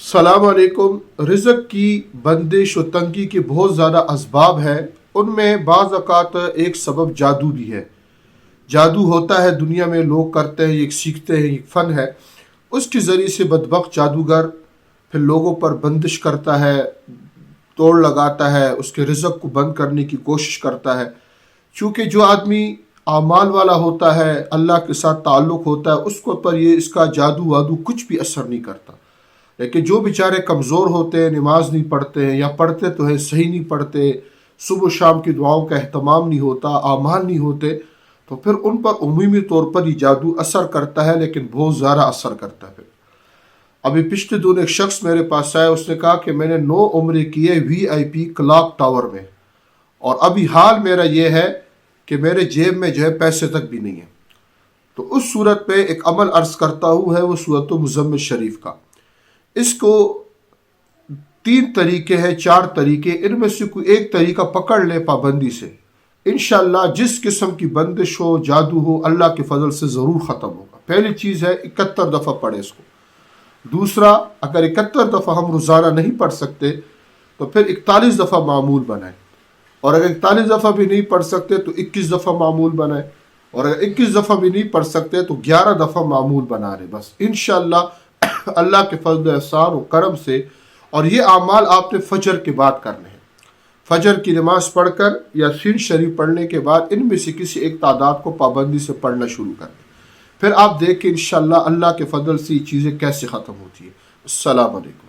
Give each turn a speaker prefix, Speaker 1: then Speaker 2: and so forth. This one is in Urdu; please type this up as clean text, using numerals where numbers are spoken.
Speaker 1: السلام علیکم۔ رزق کی بندش و تنگی کے بہت زیادہ اسباب ہیں، ان میں بعض اوقات ایک سبب جادو بھی ہے۔ جادو ہوتا ہے دنیا میں، لوگ کرتے ہیں، ایک سیکھتے ہیں، ایک فن ہے۔ اس کے ذریعے سے بدبخت جادوگر پھر لوگوں پر بندش کرتا ہے، توڑ لگاتا ہے، اس کے رزق کو بند کرنے کی کوشش کرتا ہے۔ چونکہ جو آدمی اعمال والا ہوتا ہے، اللہ کے ساتھ تعلق ہوتا ہے، اس کو پر اس کا جادو وادو کچھ بھی اثر نہیں کرتا۔ لیکن جو بیچارے کمزور ہوتے ہیں، نماز نہیں پڑھتے ہیں، یا پڑھتے تو ہیں صحیح نہیں پڑھتے، صبح و شام کی دعاؤں کا اہتمام نہیں ہوتا، اعمال نہیں ہوتے، تو پھر ان پر عمومی طور پر یہ جادو اثر کرتا ہے، لیکن بہت زیادہ اثر کرتا ہے۔ ابھی پچھلے دن ایک شخص میرے پاس آیا، اس نے کہا کہ میں نے 9 عمرے کیے VIP کلاک ٹاور میں، اور ابھی حال میرا یہ ہے کہ میرے جیب میں جو ہے پیسے تک بھی نہیں ہے۔ تو اس صورت پہ ایک عمل عرض کرتا ہوں، ہے وہ سورۃ مزمل شریف کا۔ اس کو 3 طریقے ہیں، 4 طریقے، ان میں سے کوئی ایک طریقہ پکڑ لے پابندی سے، انشاءاللہ جس قسم کی بندش ہو، جادو ہو، اللہ کے فضل سے ضرور ختم ہوگا۔ پہلی چیز ہے 71 دفعہ پڑھے اس کو۔ دوسرا، اگر 71 دفعہ ہم روزانہ نہیں پڑھ سکتے تو پھر 41 دفعہ معمول بنائیں، اور اگر 41 دفعہ بھی نہیں پڑھ سکتے تو 21 دفعہ معمول بنائیں، اور اگر 21 دفعہ بھی نہیں پڑھ سکتے تو 11 دفعہ معمول بنا لیں بس۔ انشاءاللہ اللہ کے فضل و احسان و کرم سے، اور یہ اعمال آپ نے فجر کے بعد کرنے ہیں۔ فجر کی نماز پڑھ کر یا یاسین شریف پڑھنے کے بعد ان میں سے کسی ایک تعداد کو پابندی سے پڑھنا شروع کر دیں، پھر آپ دیکھیں انشاءاللہ اللہ کے فضل سے یہ چیزیں کیسے ختم ہوتی ہیں۔ السلام علیکم۔